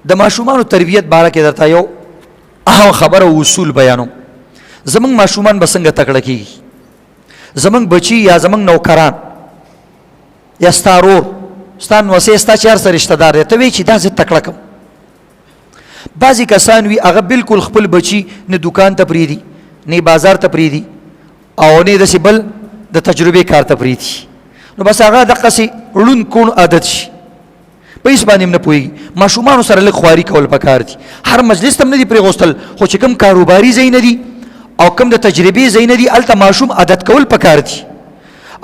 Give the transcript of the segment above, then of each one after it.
د ماشومانو تربیت باره کې درته یو اهم خبره او اصول بیانوم. زمونږ ماشومان به څنګه تکړه کېږي؟ زمونږ بچي یا زمونږ نوکران یا ستا ورور ستا نوسې ستا چې هر څه رشته دار دی، ته وایې چې دا زه تکړه کړم. بعضې کسان وي هغه بلکل خپل بچي نه دوکان ته پرېږدي، نه بازار ته پرېږدي، او نه داسې بل د تجربې کار ته پرېږدي. نو بس هغه دقسې ړوند کوڼ عادت شي، په هېڅ باندې هم نه پوهېږي. ماشومانو سره لږ خواري کول پکار دي. هر مجلس ته هم نه دي پرېغوستل، خو چې کوم کاروباري ځای نه دي او کوم د تجربې ځای نه دي هلته ماشوم عادت کول پکار دي.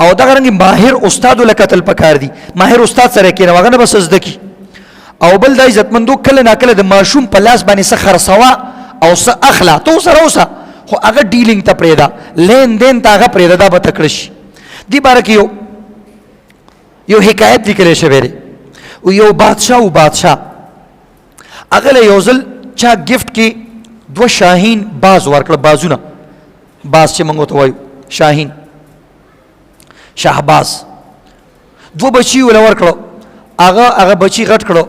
او دغه رنګې ماهر استاد له کتل پکار دي. ماهر استاد سره کښېنه، هغه نه به څه زده کړي. او بل دا عزتمندو کله ناکله د ماشوم په لاس باندې څه خرڅوه او څه اخله، ته ورسره اوسه، خو هغه ډیلینګ ته پرېږده، لین دین ته هغه پرېږده، دا به تکړه شي. دې باره کې یو حکایت لیکلی شوی دی. یو بادشاه هغه له یو ځل چا ګفټ کې 2 شاهین باز ورکړه، بازونه، باز چې موږ ورته وایو شاهین، شهباز. 2 بچي وله ورکړه. هغه بچي غټ کړه.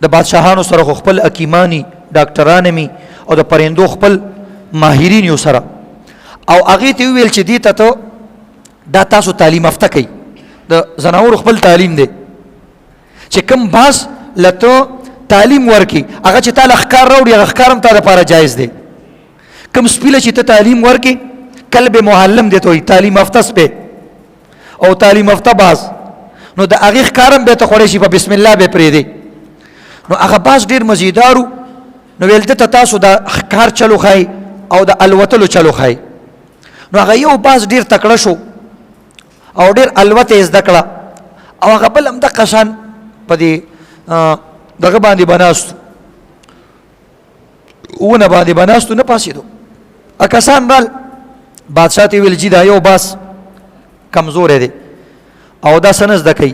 د بادشاهانو سره خو خپل حکیمانی ډاکټران مي او د پرندو خپل ماهرین یو سره، او هغې ته وویل چې دې ته ته دا تاسو تعلیم یافته کوي، د زناورو خپل تعلیم دی، چې کوم باز له ته تعلیم ورکړي هغه چې تا له ښکار راوړي هغه ښکار هم تا دپاره جایز دی. کوم سپي له چې ته تعلیم ورکړي، کلب معلم دی ته وایي، تعلیم یافته سپی او تعلیم یافته باز، نو د هغې ښکار هم به ته خوړی شي، په بسم الله به پرېږدې. نو هغه باز ډېر مزیدار و. نو ویل ده ته تاسو د ښکار چلو ښایي او د الوتلو چلو ښایي. نو هغه یو باز ډېر تکړه شو او ډېر الوته یې زده کړه، او هغه بل همدغه شان په دې دغه باندې به ناستو، ونه باندې به ناستو، نه پاسېدو. کسان رال بادشاه ته یې ویل چې دا یو باز کمزوری دی او دا څه نه زده کوي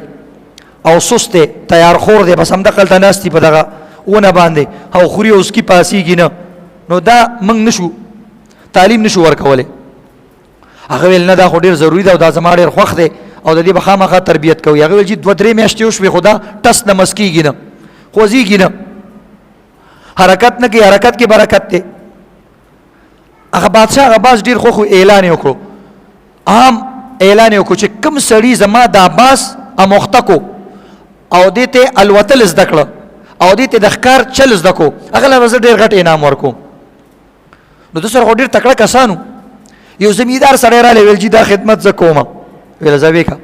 او سست دی، تیار خور دی، بس همدغه هلته ناست دي په دغه ونه باندې او خوري او سکي پاسېږي نه، نو دا موږ نشو تعلیم نشو ورکولی. هغه ویل نه دا خو ډېر ضروري ده او دا زما ډېر خوښ دی او د دې به خامخا تربیت کوي. هغه ویل چې 2-3 میاشتې وشوې خو دا ټس نه مس کېږي نه، خوځېږي نه، حرکت نه کوي، حرکت کې برکت دی. هغه بادشاه هغه باز ډېر خوښ و، اعلان یې وکړو، عام اعلان یې وکړو چې کوم سړي زما دا باز اموخته کو او دې ته الوتل زده کړه او دې ته د ښکار چل زده کو، هغه له به زه ډېر غټ انعام ورکوم. نو ده سره خو ډېر تکړه کسانو. یو زمیندار سړی رالی، ویل چې دا خدمت زه کومه. ویل زه ویې کړه.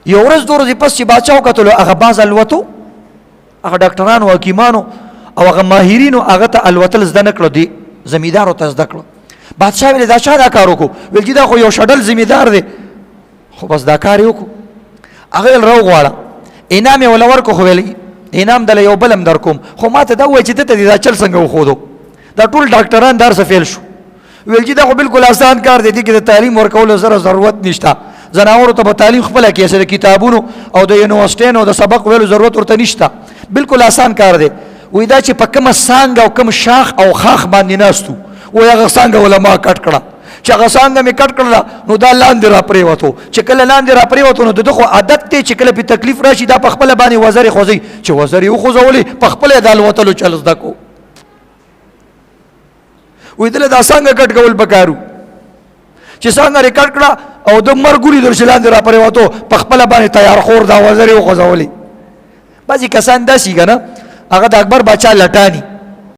یو ورځ 2 ورځې پس چې باچا وکتلو هغه باز الوتو، هغه ډاکټرانو حکیمانو او هغه ماهرینو هغه ته الوتل زده نه کړه، دې زمیندارو ته زده کړه. بادشاه ویل دا چا دا کار وکړو؟ ویل چې دا خو یو شډل زمیندار دی، خو بس دا کار یې وکړو. هغه ویل راوغواړه، انعام یې وله ورکړو، خو ویل انعام دله یو بل هم در کوم، خو ما ته دا ووایه چې ده ته دې دا چل څنګه وښودو؟ دا ټول ډاکټران دا هر څه فیل شو. ویل چې دا خو بالکل آسان کار دی، دې کې د تعلیم ورکولو سره ضرورت نشته، زناورو ته به تعلیم خپله کېږي، د کتابونو او د یونیورسټیانو او د سبق ویلو ضرورت ورته نشته، بالکل آسان کار دی. وایي دا چې په کومه څانګه او کوم شاخ او خاخ باندې ناستو، وایي هغه څانګه وله ما کټ کړه، چې هغه څانګه مې کټ کړله نو دا لاندې را پرېوتو، چې کله لاندې را پرېوتو نو د ده خو عادت دی چې کله پې تکلیف راشي دا په خپله باندې وزرې خوځوي، چې وزرې وخوځولې په خپله یې د الوتلو چل زده کو. وایي دله دا څانګه کټ کول پکار و، چې څانګه یې کټ کړه او د مرګ ولیدل چې لاندې را پرېوتو، په خپله باندې تیار خور دا وزرې وخوځولې. بعضې کسان داسې که نه، هغه د اکبر باچا لټاني